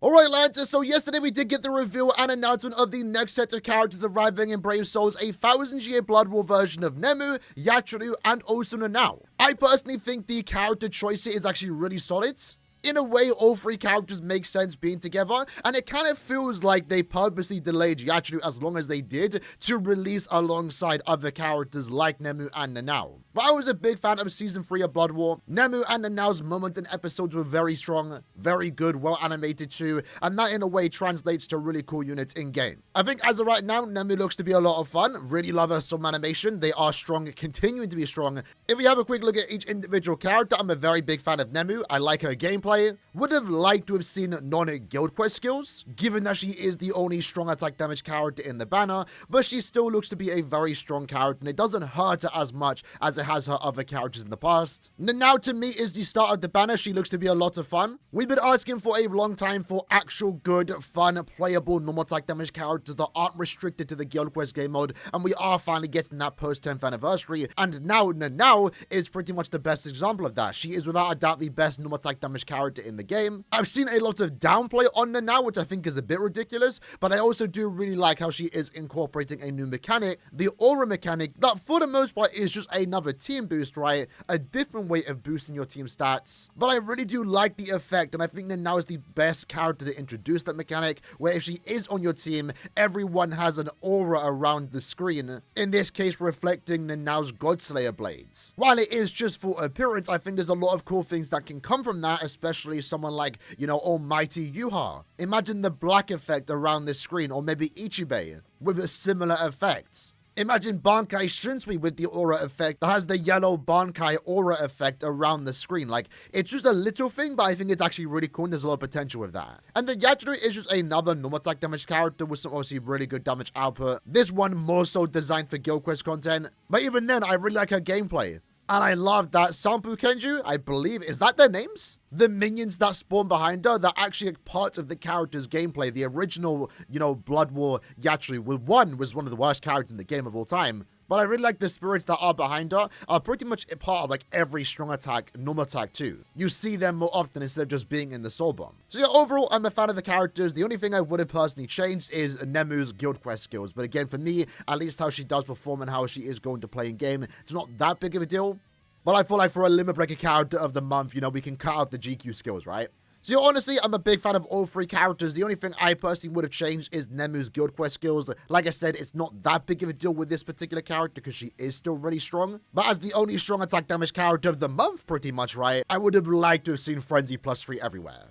Alright lads, so yesterday we did get the reveal and announcement of the next set of characters arriving in Brave Souls, a 1000-year Blood War version of NEMU, YACHIRU, and also NANAO. I personally think the character choice here is actually really solid. In a way, all three characters make sense being together, and it kind of feels like they purposely delayed YACHIRU as long as they did to release alongside other characters like NEMU and NANAO. But I was a big fan of Season 3 of Blood War. NEMU and NANAO's moments and episodes were very strong, very good, well animated too, and that in a way translates to really cool units in-game. I think as of right now, NEMU looks to be a lot of fun. Really love her some animation. They are strong, continuing to be strong. If we have a quick look at each individual character, I'm a very big fan of NEMU. I like her gameplay. Would have liked to have seen non-guild quest skills, given that she is the only strong attack damage character in the banner, but she still looks to be a very strong character, and it doesn't hurt her as much as it has her other characters in the past. NANAO to me is the start of the banner. She looks to be a lot of fun. We've been asking for a long time for actual good, fun, playable normal attack damage characters that aren't restricted to the guild quest game mode, and we are finally getting that post 10th anniversary, and now NANAO is pretty much the best example of that. She is without a doubt the best normal attack damage character in the game. I've seen a lot of downplay on NANAO, which I think is a bit ridiculous, but I also do really like how she is incorporating a new mechanic, the aura mechanic, that for the most part is just another team boost, right? A different way of boosting your team stats. But I really do like the effect, and I think NANAO is the best character to introduce that mechanic, where if she is on your team, everyone has an aura around the screen, in this case reflecting NANAO's Godslayer blades. While it is just for appearance, I think there's a lot of cool things that can come from that, especially someone like, Almighty Yuha. Imagine the black effect around the screen, or maybe Ichibei with similar effects. Imagine Bankai Shinsui with the aura effect that has the yellow Bankai aura effect around the screen. Like, it's just a little thing, but I think it's actually really cool and there's a lot of potential with that. And the YACHIRU is just another normal attack damage character with some obviously really good damage output. This one more so designed for guild quest content, but even then, I really like her gameplay. And I love that Sampu Kenju, I believe, is that their names? The minions that spawn behind her, they're actually part of the character's gameplay. The original, Blood War YACHIRU was one of the worst characters in the game of all time. But I really like the spirits that are behind her are pretty much a part of like every strong attack, normal attack too. You see them more often instead of just being in the soul bomb. So yeah, overall, I'm a fan of the characters. The only thing I would have personally changed is NEMU's guild quest skills. But again, for me, at least how she does perform and how she is going to play in game, it's not that big of a deal. But I feel like for a limit breaker character of the month, we can cut out the GQ skills, right? So yeah, honestly, I'm a big fan of all three characters. The only thing I personally would have changed is NEMU's guild quest skills. Like I said, it's not that big of a deal with this particular character because she is still really strong. But as the only strong attack damage character of the month, pretty much, right? I would have liked to have seen Frenzy +3 everywhere.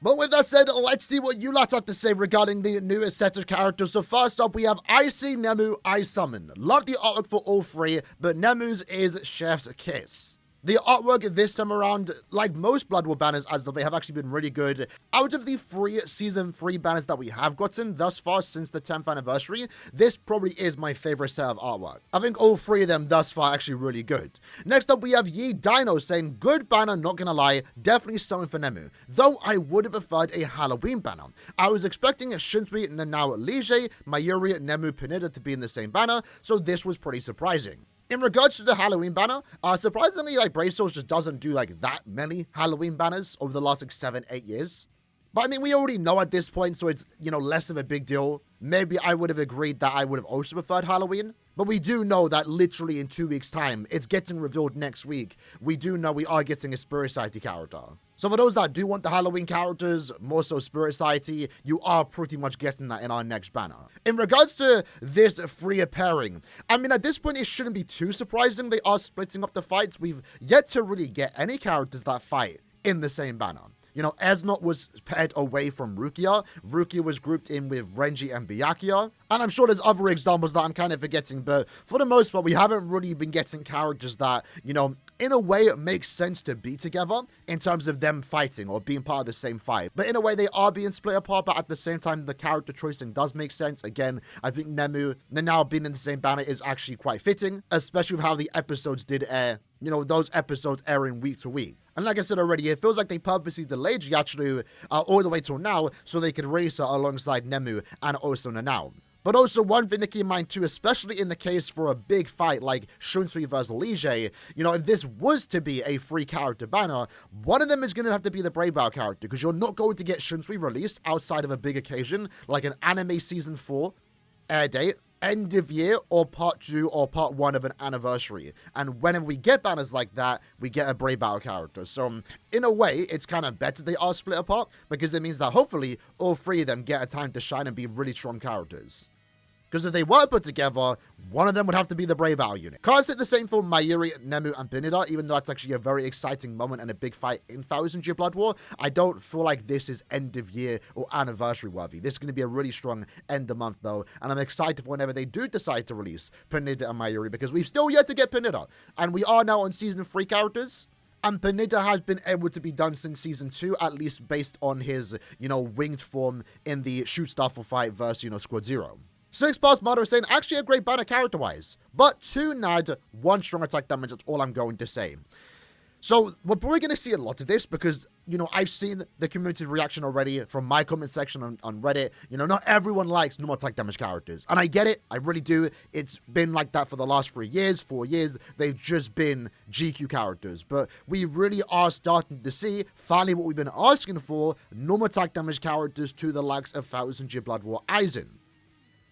But with that said, let's see what you lot have to say regarding the newest set of characters. So first up, we have I See NEMU, I Summon. Love the artwork for all three, but NEMU's is Chef's Kiss. The artwork this time around, like most Blood War banners, as though they have actually been really good. Out of the 3 Season 3 banners that we have gotten thus far since the 10th anniversary, this probably is my favorite set of artwork. I think all 3 of them thus far are actually really good. Next up, we have Yi Dino saying, good banner, not gonna lie, definitely something for NEMU. Though I would have preferred a Halloween banner. I was expecting Shinsui, NANAO, Lige, Mayuri, NEMU, Pineda to be in the same banner, so this was pretty surprising. In regards to the Halloween banner, surprisingly, Brave Souls just doesn't do that many Halloween banners over the last 7-8 years. But I mean, we already know at this point, so it's, less of a big deal. Maybe I would have agreed that I would have also preferred Halloween. But we do know that literally in 2 weeks' time, it's getting revealed next week. We do know we are getting a Spirit Society character. So for those that do want the Halloween characters, more so Spirit Society, you are pretty much getting that in our next banner. In regards to this free pairing, I mean, at this point, it shouldn't be too surprising they are splitting up the fights. We've yet to really get any characters that fight in the same banner. Esnot was paired away from Rukia. Rukia was grouped in with Renji and Byakuya. And I'm sure there's other examples that I'm kind of forgetting, but for the most part, we haven't really been getting characters that, in a way, it makes sense to be together in terms of them fighting or being part of the same fight. But in a way, they are being split apart, but at the same time, the character choicing does make sense. Again, I think NEMU, NANAO being in the same banner is actually quite fitting, especially with how the episodes did air. Those episodes airing week to week. And like I said already, it feels like they purposely delayed YACHIRU all the way till now so they could race her alongside NEMU and also NANAO. But also one thing to keep in mind too, especially in the case for a big fight like Shunsui versus Liege, you know, if this was to be a free character banner, one of them is going to have to be the Brave Bow character, because you're not going to get Shunsui released outside of a big occasion like an anime season 4 air date, end of year, or part 2 or part 1 of an anniversary. And whenever we get banners like that, we get a Brave Battle character. So in a way, it's kind of better they are split apart, because it means that hopefully all 3 of them get a time to shine and be really strong characters. Because if they were put together, one of them would have to be the Brave Battle unit. Can't say the same for Mayuri, Nemu, and Pineda, even though that's actually a very exciting moment and a big fight in 1000 Year Blood War. I don't feel like this is end of year or anniversary worthy. This is going to be a really strong end of month though, and I'm excited for whenever they do decide to release Pineda and Mayuri, because we've still yet to get Pineda, and we are now on season 3 characters. And Pineda has been able to be done since season 2, at least based on his, you know, winged form in the Shoot Starful fight versus, you know, Squad Zero. 6 Past Mother is saying, actually a great banner character-wise, but 2 NAD, 1 strong attack damage, that's all I'm going to say. So, we're probably going to see a lot of this because, you know, I've seen the community reaction already from my comment section on Reddit. You know, not everyone likes normal attack damage characters. And I get it, I really do. It's been like that for the last 3 years, 4 years. They've just been GQ characters. But we really are starting to see, finally what we've been asking for, normal attack damage characters to the likes of 1000 Year Blood War Aizen.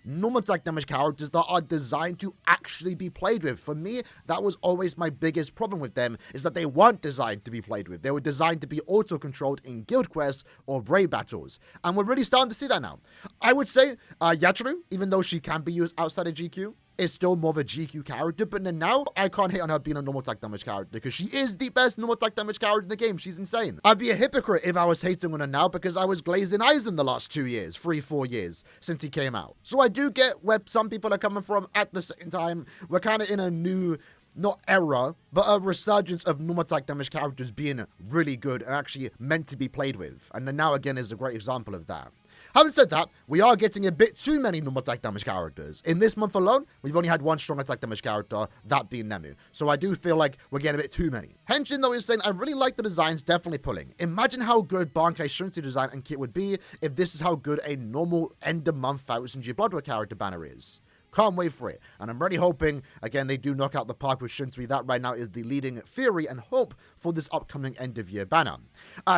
Normal attack damage characters that are designed to actually be played with. For me, that was always my biggest problem with them, is that they weren't designed to be played with. They were designed to be auto-controlled in guild quests or raid battles. And we're really starting to see that now. I would say Yachiru, even though she can be used outside of GQ, is still more of a GQ character, but now I can't hate on her being a normal attack damage character, because she is the best normal attack damage character in the game. She's insane. I'd be a hypocrite if I was hating on her now, because I was glazing eyes in the last 2 years, 3, 4 years since he came out. So I do get where some people are coming from. At the same time, we're kind of in a new, not era, but a resurgence of normal attack damage characters being really good and actually meant to be played with. And now again is a great example of that. Having said that, we are getting a bit too many normal attack damage characters. In this month alone, we've only had 1 strong attack damage character, that being Nemu. So I do feel like we're getting a bit too many. Henshin though is saying, I really like the designs, definitely pulling. Imagine how good Bankai Shunsui design and kit would be if this is how good a normal end of month 1000 Year Blood War character banner is. Can't wait for it. And I'm really hoping, again, they do knock out the park with Shunsui. That right now is the leading theory and hope for this upcoming end of year banner.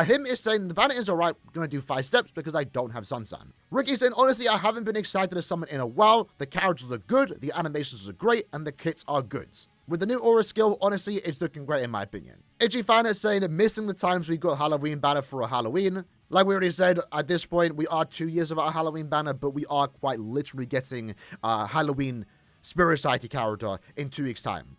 Him is saying, the banner is alright, gonna do 5 steps because I don't have Sun-san. Ricky saying, honestly, I haven't been excited to summon in a while. The characters are good, the animations are great, and the kits are good. With the new aura skill, honestly, it's looking great in my opinion. Itchy Fan is saying, missing the times we got Halloween banner for a Halloween. Like we already said, at this point, we are 2 years without a Halloween banner, but we are quite literally getting a Halloween Spirit Society character in 2 weeks' time.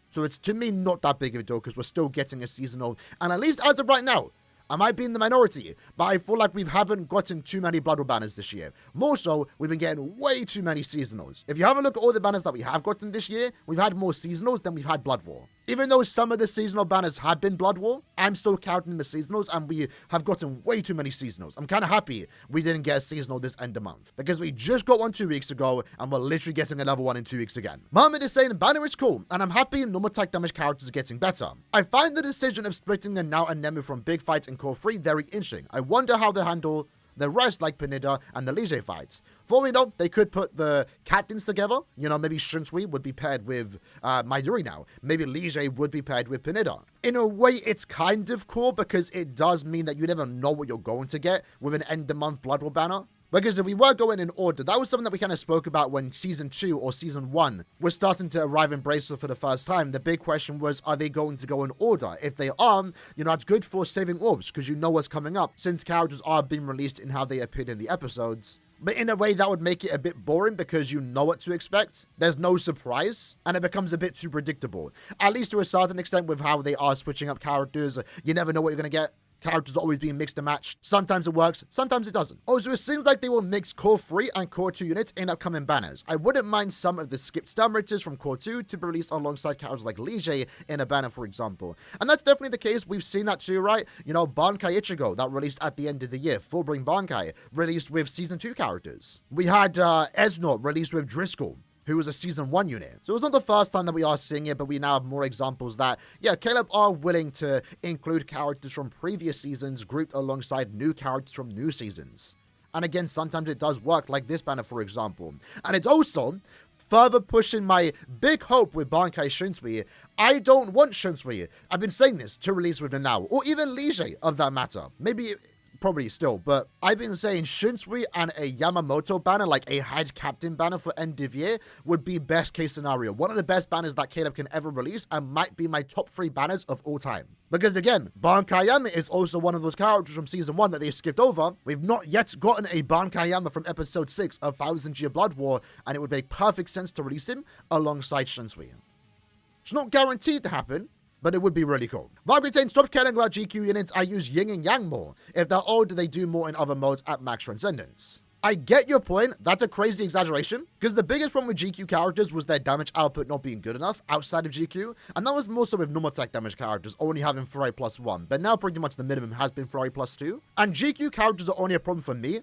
So it's, to me, not that big of a deal, because we're still getting a seasonal, and at least as of right now, I might be in the minority, but I feel like we haven't gotten too many Blood War banners this year. More so, we've been getting way too many seasonals. If you have a look at all the banners that we have gotten this year, we've had more seasonals than we've had Blood War. Even though some of the seasonal banners have been Blood War, I'm still counting the seasonals, and we have gotten way too many seasonals. I'm kind of happy we didn't get a seasonal this end of month, because we just got one 2 weeks ago, and we're literally getting another one in 2 weeks again. Mohammed is saying, banner is cool, and I'm happy normal attack damage characters are getting better. I find the decision of splitting the NANAO and NEMU from big fights in Core 3 very interesting. I wonder how they handle the rest, like Pineda and the Liege fights. For all we know, they could put the captains together. You know, maybe Shunsui would be paired with Mayuri now. Maybe Liege would be paired with Pineda. In a way, it's kind of cool, because it does mean that you never know what you're going to get with an end-of-month Blood War banner. Because if we were going in order, that was something that we kind of spoke about when Season 2 or Season 1 was starting to arrive in Bracelet for the first time. The big question was, are they going to go in order? If they are, you know, it's good for saving orbs, because you know what's coming up, since characters are being released in how they appeared in the episodes. But in a way, that would make it a bit boring, because you know what to expect. There's no surprise, and it becomes a bit too predictable. At least to a certain extent with how they are switching up characters. You never know what you're going to get. Characters are always being mixed and matched. Sometimes it works, sometimes it doesn't. Also, it seems like they will mix Core 3 and Core 2 units in upcoming banners. I wouldn't mind some of the skipped stun rates from Core 2 to be released alongside characters like Liege in a banner, for example. And that's definitely the case. We've seen that too, right? You know, Bankai Ichigo, that released at the end of the year. Fullbring Bankai, released with Season 2 characters. We had Esnor, released with Driscoll, who was a Season 1 unit. So it's not the first time that we are seeing it, but we now have more examples that, yeah, Caleb are willing to include characters from previous seasons grouped alongside new characters from new seasons. And again, sometimes it does work, like this banner, for example. And it's also further pushing my big hope with Bankai Shunsui. I don't want Shunsui. I've been saying this to release with NANAO, or even Lige of that matter. Maybe probably still, but I've been saying Shunsui and a Yamamoto banner, like a head captain banner for end of year, would be best case scenario. One of the best banners that Caleb can ever release, and might be my top 3 banners of all time. Because again, Bankayama is also one of those characters from season 1 that they skipped over. We've not yet gotten a Bankayama from episode 6 of 1000 Year Blood War, and it would make perfect sense to release him alongside Shunsui. It's not guaranteed to happen, but it would be really cool. Margaret stop caring about GQ units. I use Yin and Yang more. If they're old, they do more in other modes at max transcendence. I get your point. That's a crazy exaggeration, because the biggest problem with GQ characters was their damage output not being good enough outside of GQ, and that was more so with normal attack damage characters only having Fury +1, but now pretty much the minimum has been Fury +2. And GQ characters are only a problem for me.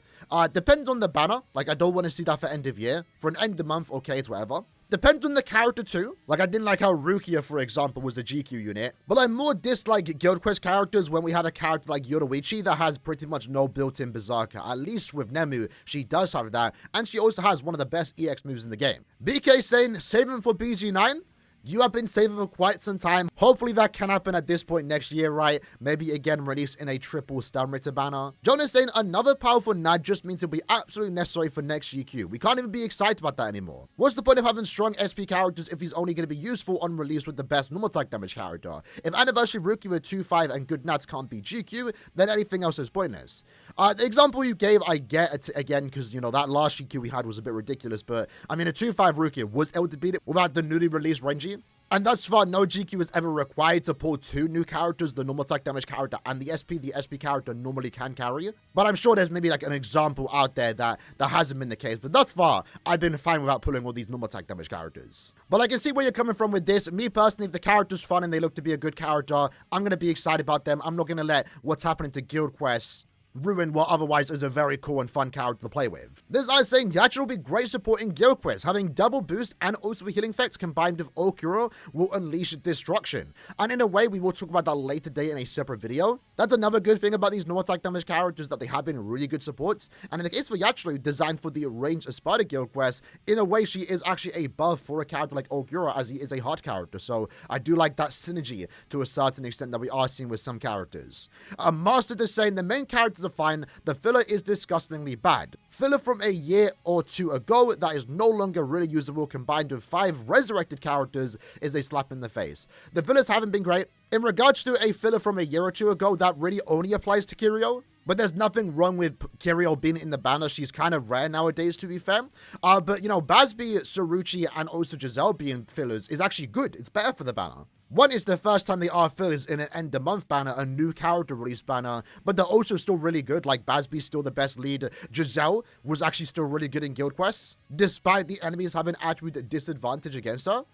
Depends on the banner. Like, I don't want to see that for end of year. For an end of month, okay, it's whatever. Depends on the character too. Like, I didn't like how Rukia, for example, was a GQ unit. But I more dislike Guild Quest characters when we have a character like Yoruichi that has pretty much no built-in Berserker. At least with NEMU, she does have that. And she also has one of the best EX moves in the game. BK saying, saving for BG9? You have been saving for quite some time. Hopefully that can happen at this point next year, right? Maybe again release in a triple Stunritter banner. John is saying another powerful NAD just means it'll be absolutely necessary for next GQ. We can't even be excited about that anymore. What's the point of having strong SP characters if he's only going to be useful on release with the best normal attack damage character? If Anniversary Rookie with 2-5 and good NADs can't be GQ, then anything else is pointless. The example you gave, I get again, because, you know, that last GQ we had was a bit ridiculous, but I mean, a 2-5 Rookie was able to beat it without the newly released Renji. And thus far, no GQ is ever required to pull 2 new characters, the normal attack damage character and the SP character normally can carry. But I'm sure there's maybe like an example out there that hasn't been the case. But thus far, I've been fine without pulling all these normal attack damage characters. But I can see where you're coming from with this. Me personally, if the character's fun and they look to be a good character, I'm going to be excited about them. I'm not going to let what's happening to Guild Quests ruin what otherwise is a very cool and fun character to play with. This guy saying Yachiru will be great supporting Guild Quest. Having double boost and also a healing effect combined with Aaroniero will unleash destruction. And in a way, we will talk about that later date in a separate video. That's another good thing about these no attack damage characters, that they have been really good supports. And in the case for Yachiru, designed for the ranged Espada Guild Quest, in a way she is actually a buff for a character like Aaroniero, as he is a hard character. So I do like that synergy to a certain extent that we are seeing with some characters. Master is saying the main characters are fine, the filler is disgustingly bad. Filler from a year or 2 ago that is no longer really usable combined with 5 resurrected characters is a slap in the face. The fillers haven't been great. In regards to a filler from a year or 2 ago, that really only applies to Kiryu. But there's nothing wrong with Kiryu being in the banner. She's kind of rare nowadays, to be fair. But, you know, Basby, Saruchi, and also Giselle being fillers is actually good. It's better for the banner. One is the first time they are fillers in an end of month banner, a new character release banner, but they're also still really good. Like, Basby's still the best lead. Giselle was actually still really good in Guild Quests, despite the enemies having attribute disadvantage against her.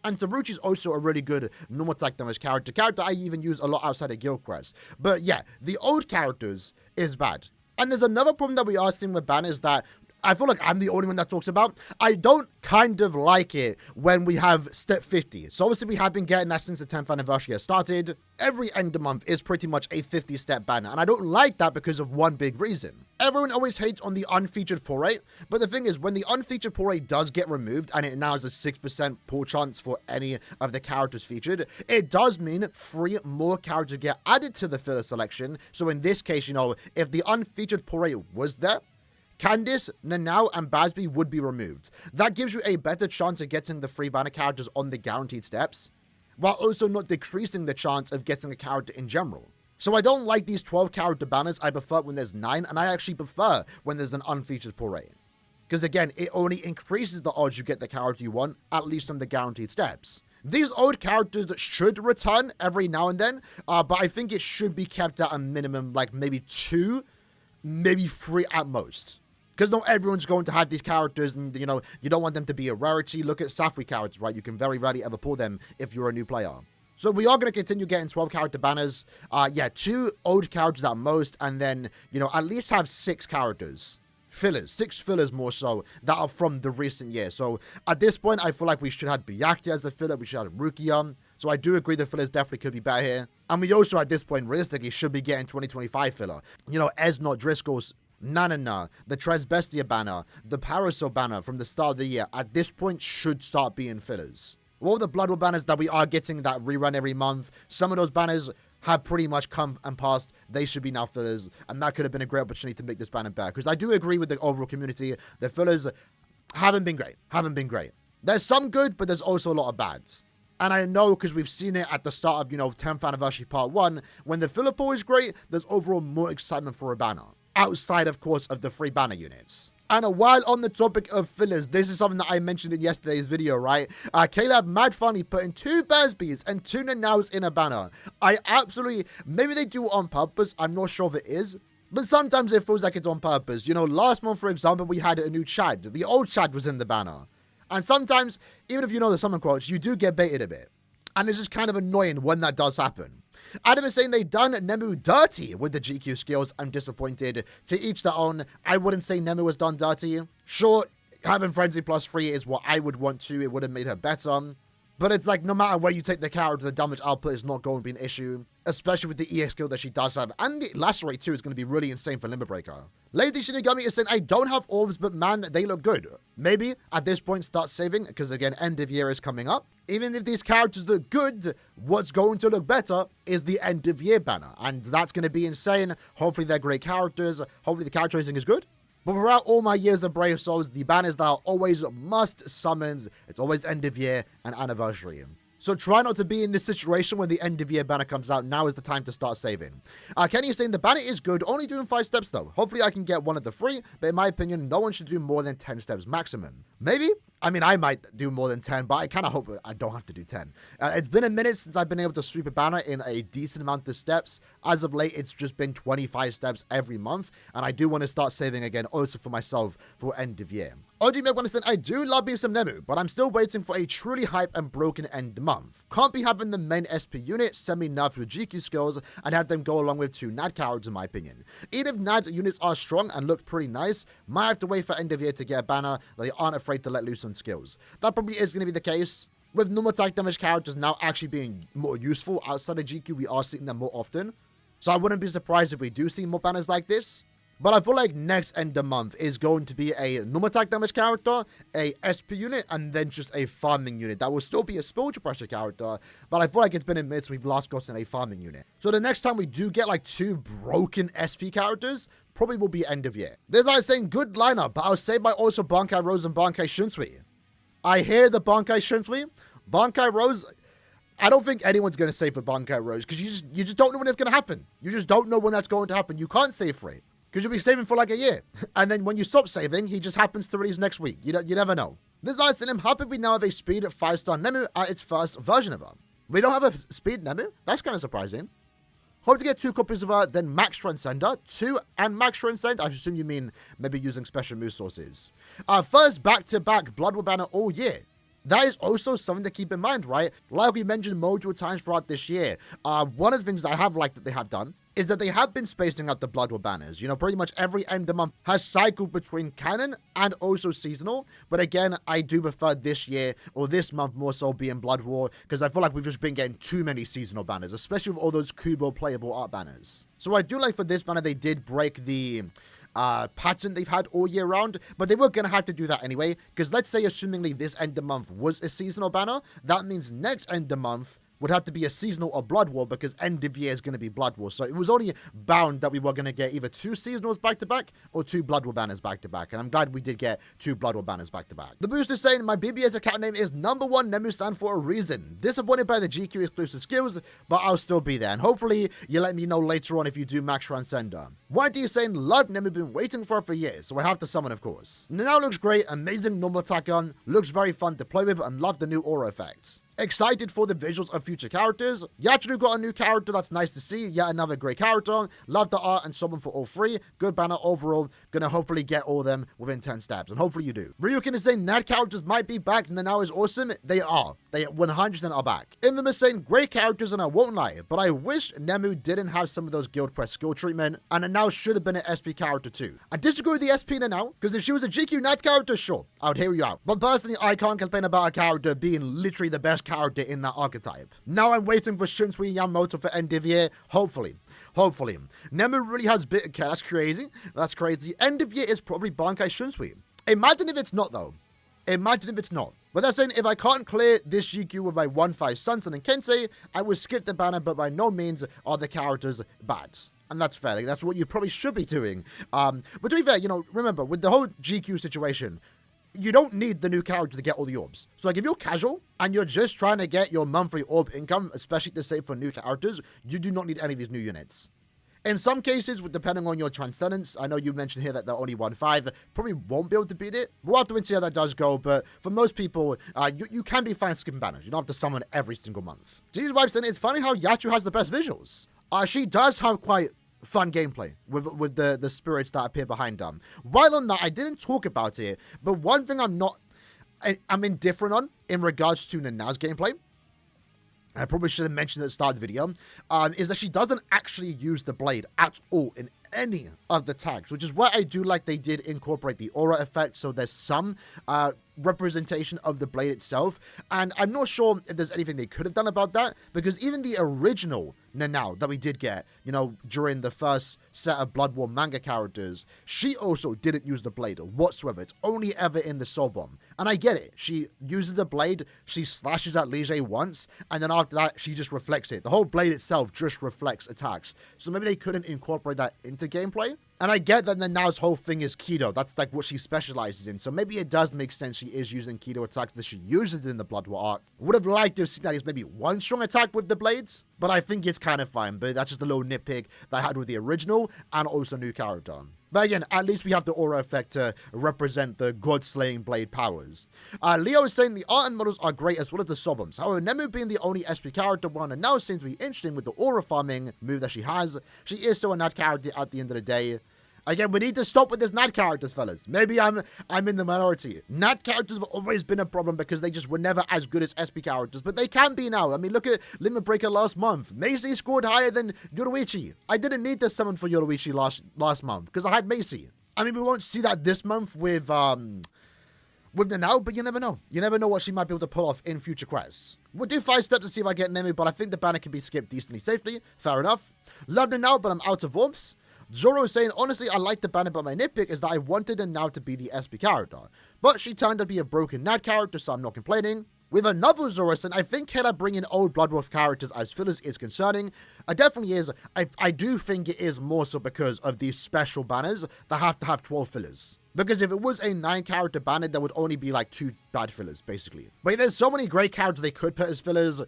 And Taruchi's also a really good normal attack damage character I even use a lot outside of Guild Quest. But yeah, the old characters is bad. And there's another problem that we are seeing with banners that I feel like I'm the only one that talks about. I don't kind of like it when we have step 50. So obviously we have been getting that since the 10th anniversary has started. Every end of month is pretty much a 50 step banner. And I don't like that because of one big reason. Everyone always hates on the unfeatured pull rate. But the thing is, when the unfeatured pull rate does get removed, and it now has a 6% pull chance for any of the characters featured, it does mean 3 more characters get added to the filler selection. So in this case, you know, if the unfeatured pull rate was there, Candice, NANAO, and Basby would be removed. That gives you a better chance of getting the free banner characters on the guaranteed steps, while also not decreasing the chance of getting a character in general. So I don't like these 12 character banners. I prefer when there's 9, and I actually prefer when there's an unfeatured pull rate. Because again, it only increases the odds you get the character you want, at least on the guaranteed steps. These old characters should return every now and then, but I think it should be kept at a minimum, like maybe 2, maybe 3 at most. Because not everyone's going to have these characters, and, you know, you don't want them to be a rarity. Look at Safui characters, right? You can very rarely ever pull them if you're a new player. So we are going to continue getting 12 character banners. Yeah, 2 old characters at most, and then, you know, at least have 6 characters. Fillers, 6 fillers more so, that are from the recent year. So at this point, I feel like we should have Byakuya as the filler. We should have Rukia. So I do agree the fillers definitely could be better here. And we also, at this point, realistically, should be getting 2025 filler. You know, Ez not Driscoll's NANAO, the Tresbestia banner, the Parasol banner from the start of the year, at this point should start being fillers. All the Blood War banners that we are getting that rerun every month, some of those banners have pretty much come and passed. They should be now fillers, and that could have been a great opportunity to make this banner better. Because I do agree with the overall community, the fillers haven't been great. There's some good, but there's also a lot of bads. And I know because we've seen it at the start of, 10th Anniversary Part 1, when the filler pool is great, there's overall more excitement for a banner. Outside, of course, of the free banner units. And while on the topic of fillers, this is something that I mentioned in yesterday's video, right? Caleb mad funny putting 2 Bearsbees and 2 NANAOs in a banner. I absolutely, maybe they do it on purpose, I'm not sure if it is. But sometimes it feels like it's on purpose. Last month, for example, we had a new Chad. The old Chad was in the banner. And sometimes, even if you know the summon quotes, you do get baited a bit. And it's just kind of annoying when that does happen. Adam is saying they done NEMU dirty with the GQ skills. I'm disappointed. To each their own. I wouldn't say NEMU was done dirty. Sure, having Frenzy +3 is what I would want to. It would have made her better. But it's like, no matter where you take the character, the damage output is not going to be an issue. Especially with the EX skill that she does have. And the Lacerate too is going to be really insane for Limit Breaker. Lady Shinigami is saying, I don't have orbs, but man, they look good. Maybe at this point start saving, because again, end of year is coming up. Even if these characters look good, what's going to look better is the end of year banner. And that's going to be insane. Hopefully they're great characters. Hopefully the character raising is good. But throughout all my years of Brave Souls, the banners that are always must summons, it's always end of year and anniversary. So try not to be in this situation when the end of year banner comes out. Now is the time to start saving. Kenny is saying the banner is good, only doing 5 steps though. Hopefully I can get one of the 3, but in my opinion, no one should do more than 10 steps maximum. Maybe? I mean, I might do more than 10, but I kind of hope I don't have to do 10. It's been a minute since I've been able to sweep a banner in a decent amount of steps. As of late, it's just been 25 steps every month, and I do want to start saving again also for myself for end of year. OG Meg said, I do love me some NEMU, but I'm still waiting for a truly hype and broken end month. Can't be having the main SP unit semi-nerfed with GQ skills and have them go along with 2 NAD characters in my opinion. Even if NAD units are strong and look pretty nice, might have to wait for end of year to get a banner that they aren't afraid to let loose on skills. That probably is going to be the case. With normal attack damage characters now actually being more useful outside of GQ, we are seeing them more often. So I wouldn't be surprised if we do see more banners like this. But I feel like next end of month is going to be a normal attack damage character, a SP unit, and then just a farming unit. That will still be a spiritual pressure character, but I feel like it's been a minute since we've last gotten a farming unit. So the next time we do get like 2 broken SP characters, probably will be end of year. There's like saying good lineup, but I'll say by also Bankai Rose and Bankai Shunsui. I hear the Bankai Shunsui. Bankai Rose, I don't think anyone's going to save for Bankai Rose because you just don't know when it's going to happen. You just don't know when that's going to happen. You can't save for it because you'll be saving for like a year. And then when you stop saving, he just happens to release next week. You never know. This is him. How did we now have a speed 5-star NEMU at its first version of her? We don't have a speed NEMU? That's kind of surprising. Hope to get 2 copies of her, then Max Transcender, 2 and Max Transcend. I assume you mean maybe using special move sources. First back-to-back Blood War banner all year. That is also something to keep in mind, right? Like we mentioned multiple times throughout this year, one of the things that I have liked that they have done is that they have been spacing out the Blood War banners. Pretty much every end of month has cycled between canon and also seasonal. But again, I do prefer this year or this month more so being Blood War because I feel like we've just been getting too many seasonal banners, especially with all those Kubo playable art banners. So I do like for this banner, they did break the pattern they've had all year round, but they were going to have to do that anyway, because let's say assumingly this end of month was a seasonal banner, that means next end of month would have to be a seasonal or Blood War because end of year is going to be Blood War. So it was only bound that we were going to get either 2 seasonals back-to-back or 2 Blood War banners back-to-back. And I'm glad we did get 2 Blood War banners back-to-back. The booster is saying, my BBS account name is #1 NEMU stand for a reason. Disappointed by the GQ exclusive skills, but I'll still be there. And hopefully you let me know later on if you do Max Transcender. YD is saying, love NEMU, been waiting for years, so I have to summon of course. Now looks great, amazing normal attack gun, looks very fun to play with and love the new aura effects. Excited for the visuals of future characters. Yachiru got a new character, that's nice to see. Yet another great character. Love the art and summon for all 3. Good banner overall. Gonna hopefully get all of them within 10 steps. And hopefully you do. Ryukin is saying NAD characters might be back. NANAO is awesome. They are. They 100% are back. Infamous saying great characters and I won't lie. But I wish NEMU didn't have some of those guild quest skill treatment. And NANAO should have been an SP character too. I disagree with the SP NANAO, because if she was a GQ Nat character, sure, I would hear you out. But personally, I can't complain about a character being literally the best character in that archetype. Now I'm waiting for Shunsui Yamamoto for end of year, hopefully. Hopefully. NEMU really has bit of care. That's crazy. That's crazy. End of year is probably Bankai Shunsui. Imagine if it's not, though. Imagine if it's not. But that's saying, if I can't clear this GQ with my 1-5 Sunsen and Kensei, I will skip the banner, but by no means are the characters bad. And that's fair. Like, that's what you probably should be doing. But to be fair, you know, remember, with the whole GQ situation, you don't need the new character to get all the orbs. So, like, if you're casual and you're just trying to get your monthly orb income, especially to save for new characters, you do not need any of these new units. In some cases, depending on your transcendence, I know you mentioned here that they're only 1-5, probably won't be able to beat it. We'll have to see how that does go, but for most people, you can be fine skipping banners. You don't have to summon every single month. G's wife saying, it's funny how Yachiru has the best visuals. She does have quite fun gameplay with the spirits that appear behind them. While on that, I didn't talk about it, but one thing I'm indifferent on in regards to NANAO's gameplay, I probably should have mentioned at the start of the video, is that she doesn't actually use the blade at all in any of the tags, which is why I do like they did incorporate the aura effect, so there's some representation of the blade itself, and I'm not sure if there's anything they could have done about that, because even the original NANAO that we did get, you know, during the first set of Blood War manga characters, she also didn't use the blade whatsoever. It's only ever in the Soul Bomb. And I get it. She uses a blade, she slashes at Lige once, and then after that, she just reflects it. The whole blade itself just reflects attacks. So maybe they couldn't incorporate that into gameplay. And I get that NANAO's whole thing is Kido. That's like what she specializes in. So maybe it does make sense she is using Kido attacks that she uses in the Blood War arc. Would have liked to have seen that as maybe one strong attack with the blades, but I think it's kind of fine. But that's just a little nitpick that I had with the original and also new character. But again, at least we have the aura effect to represent the god-slaying blade powers. Leo is saying the art and models are great as well as the Soboms. However, NEMU being the only SP character one, and now seems to be interesting with the aura farming move that she has. She is still a Nat character at the end of the day. Again, we need to stop with this Nat characters, fellas. Maybe I'm in the minority. Nat characters have always been a problem because they just were never as good as SP characters, but they can be now. I mean, look at Limit Breaker last month. Macy scored higher than Yoruichi. I didn't need to summon for Yoruichi last month because I had Macy. I mean, we won't see that this month with NANAO, but you never know. You never know what she might be able to pull off in future quests. We'll do 5 steps to see if I get NEMU, but I think the banner can be skipped decently safely. Fair enough. Love NANAO, but I'm out of orbs. Zoro is saying, honestly, I like the banner, but my nitpick is that I wanted NANAO to be the SP character. But she turned out to be a broken Nat character, so I'm not complaining. With another Zoro saying, I think Kayla bringing old Blood Wolf characters as fillers is concerning. It definitely is. I do think it is more so because of these special banners that have to have 12 fillers. Because if it was a 9-character banner, there would only be like 2 bad fillers, basically. But there's so many great characters they could put as fillers.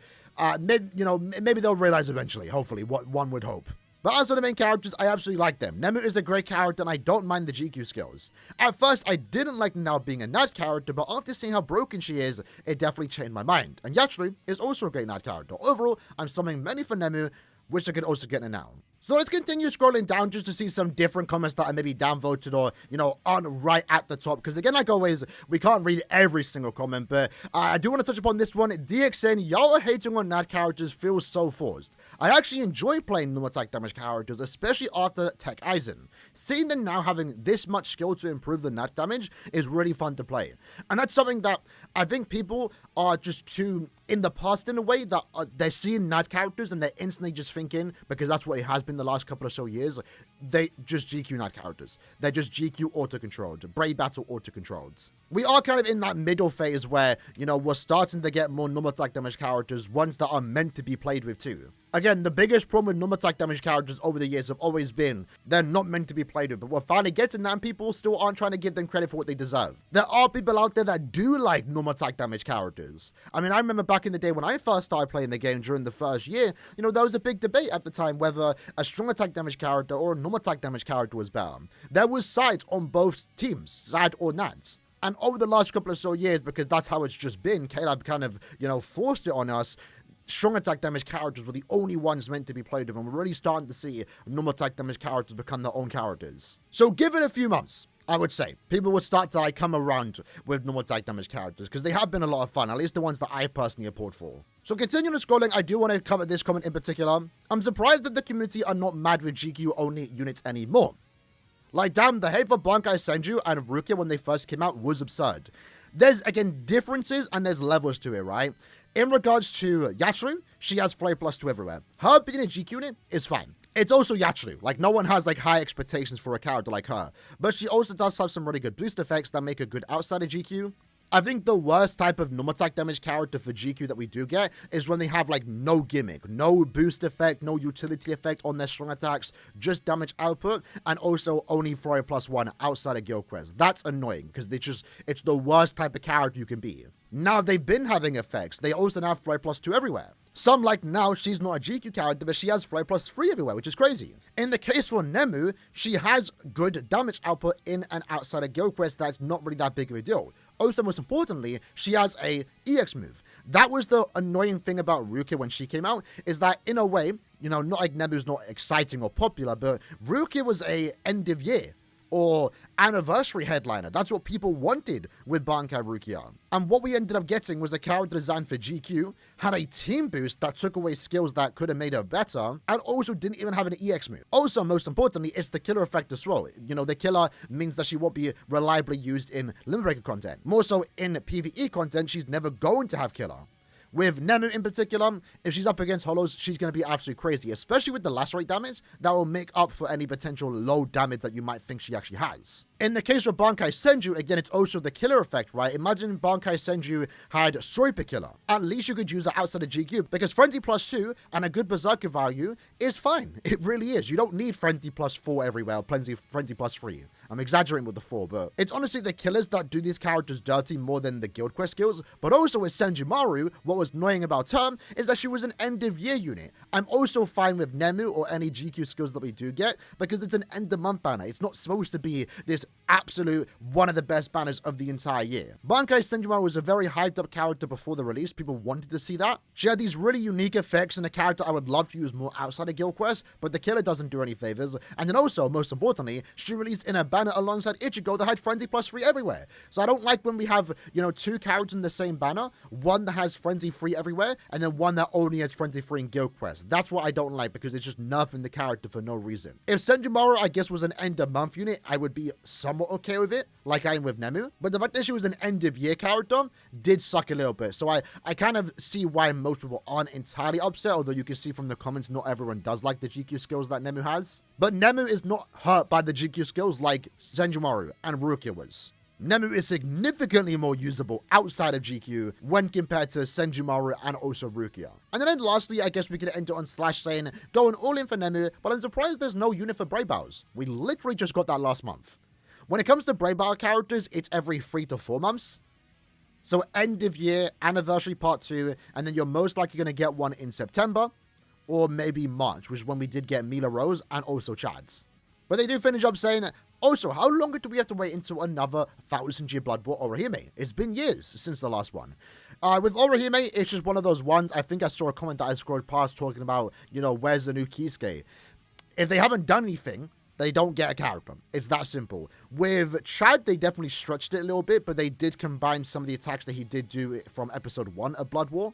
Maybe they'll realize eventually, hopefully, what one would hope. But as for the main characters, I absolutely like them. NEMU is a great character and I don't mind the GQ skills. At first, I didn't like NANAO being a Nat character, but after seeing how broken she is, it definitely changed my mind. And Yachiru is also a great Nat character. Overall, I'm summoning many for NEMU, which I could also get NANAO. So let's continue scrolling down just to see some different comments that I maybe downvoted or, aren't right at the top. Because again, like always, we can't read every single comment, but I do want to touch upon this one. DXN, y'all are hating on Nat characters feels so forced. I actually enjoy playing normal attack damage characters, especially after Tech Aizen. Seeing them now having this much skill to improve the Nat damage is really fun to play. And that's something that I think people are just too in the past in a way that they're seeing Nat characters and they're instantly just thinking, because that's what it has been the last couple of so years, they just GQ Nat characters. They're just GQ auto-controlled, Brave Battle auto-controlled. We are kind of in that middle phase where, we're starting to get more normal attack damage characters, ones that are meant to be played with too. Again, the biggest problem with normal attack damage characters over the years have always been they're not meant to be played with, but we're finally getting that and people still aren't trying to give them credit for what they deserve. There are people out there that do like normal attack damage characters. I mean, I remember back in the day when I first started playing the game during the first year, there was a big debate at the time whether a strong attack damage character or a normal attack damage character was better. There was sides on both teams, SAD or NADS. And over the last couple of so years, because that's how it's just been, Caleb kind of, forced it on us. Strong attack damage characters were the only ones meant to be played with, and we're really starting to see normal attack damage characters become their own characters. So give it a few months. I would say. People would start to like come around with normal attack damage characters because they have been a lot of fun, at least the ones that I personally have pulled for. So continuing scrolling, I do want to cover this comment in particular. I'm surprised that the community are not mad with GQ only units anymore. Like damn, the hate for Bankai Senju and Rukia when they first came out was absurd. There's again differences and there's levels to it, right? In regards to Yachiru, she has Flare +2 everywhere. Her being a GQ unit is fine. It's also Yachiru. Like, no one has, like, high expectations for a character like her. But she also does have some really good boost effects that make her good outside of GQ. I think the worst type of normal attack damage character for GQ that we do get is when they have, like, no gimmick, no boost effect, no utility effect on their strong attacks, just damage output, and also only Flare +1 outside of Guild Quest. That's annoying, because it's the worst type of character you can be. Now, they've been having effects. They also have Flare +2 everywhere. Some, like now, she's not a GQ character, but she has Flare +3 everywhere, which is crazy. In the case for NEMU, she has good damage output in and outside of Guild Quest that's not really that big of a deal. Also, most importantly, she has a EX move. That was the annoying thing about Rukia when she came out, is that in a way, you know, not like NEMU's not exciting or popular, but Rukia was a end of year or anniversary headliner. That's what people wanted with Bankai Rukia. And what we ended up getting was a character designed for GQ, had a team boost that took away skills that could have made her better, and also didn't even have an EX move. Also, most importantly, it's the killer effect as well. You know, the killer means that she won't be reliably used in Limit Breaker content. More so in PvE content, she's never going to have killer. With NEMU in particular, if she's up against Hollows, she's going to be absolutely crazy, especially with the lacerate damage that will make up for any potential low damage that you might think she actually has. In the case of Bankai Senju, again, it's also the killer effect, right? Imagine Bankai Senju had Swiper Killer. At least you could use it outside of GQ, because Frenzy +2 and a good Berserker value is fine. It really is. You don't need Frenzy +4 everywhere, Frenzy +3. I'm exaggerating with the 4, but it's honestly the killers that do these characters dirty more than the Guild Quest skills. But also with Senjumaru, what was annoying about her is that she was an end-of-year unit. I'm also fine with NEMU or any GQ skills that we do get, because it's an end-of-month banner. It's not supposed to be this absolute one of the best banners of the entire year. Bankai Senjumaru was a very hyped-up character before the release. People wanted to see that. She had these really unique effects and a character I would love to use more outside of Guild Quest, but the killer doesn't do any favors. And then also, most importantly, she released in a banner alongside Ichigo that had Frenzy +3 everywhere. So I don't like when we have, you know, two characters in the same banner, one that has Frenzy 3 everywhere, and then one that only has Frenzy 3 in Guild Quest. That's what I don't like, because it's just nerfing the character for no reason. If Senjumaru, I guess, was an end-of-month unit, I would be somewhat okay with it, like I am with NEMU. But the fact that she was an end-of-year character did suck a little bit. So I kind of see why most people aren't entirely upset, although you can see from the comments not everyone does like the GQ skills that NEMU has. But NEMU is not hurt by the GQ skills like Senjumaru and Rukia was. NEMU is significantly more usable outside of GQ when compared to Senjumaru and also Rukia. And then lastly, I guess we could end it on Slash saying, going all in for NEMU, but I'm surprised there's no unit for Brave Battles. We literally just got that last month. When it comes to Brave Battle characters, it's every 3 to 4 months. So end of year, anniversary part 2, and then you're most likely going to get one in September, or maybe March, which is when we did get Mila Rose and also Chad's. But they do finish up saying, also, how long do we have to wait until another 1000-year Blood War Orihime? It's been years since the last one. With Orihime, it's just one of those ones. I think I saw a comment that I scrolled past talking about, you know, where's the new Kisuke? If they haven't done anything, they don't get a character. It's that simple. With Chad, they definitely stretched it a little bit, but they did combine some of the attacks that he did do from episode 1 of Blood War.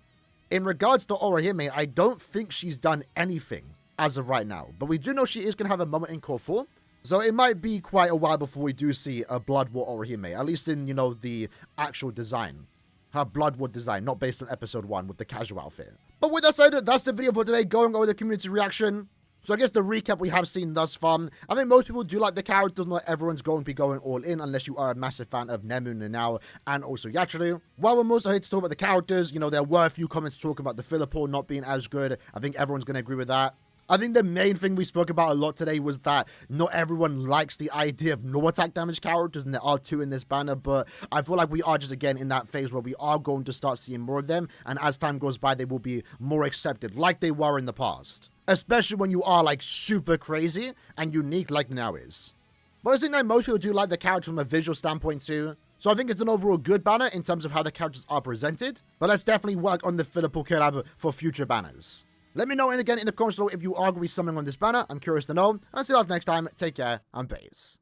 In regards to Orihime, I don't think she's done anything as of right now, but we do know she is going to have a moment in Core 4. So it might be quite a while before we do see a Blood War Orihime, at least in, you know, the actual design. Her Blood War design, not based on episode 1 with the casual outfit. But with that said, that's the video for today, going over the community reaction. So I guess the recap we have seen thus far, I think most people do like the characters. Not everyone's going to be going all in unless you are a massive fan of NEMU, NANAO, and also Yachiru. While we're also here to talk about the characters, you know, there were a few comments talking about the filler pool not being as good. I think everyone's going to agree with that. I think the main thing we spoke about a lot today was that not everyone likes the idea of no attack damage characters, and there are 2 in this banner, but I feel like we are just again in that phase where we are going to start seeing more of them, and as time goes by, they will be more accepted like they were in the past. Especially when you are like super crazy and unique like now is. But I think that most people do like the character from a visual standpoint too. So I think it's an overall good banner in terms of how the characters are presented, but let's definitely work on the filler pool collab for future banners. Let me know, and again, in the comments below if you are going to be summoning on this banner. I'm curious to know. And I'll see you guys next time. Take care, and peace.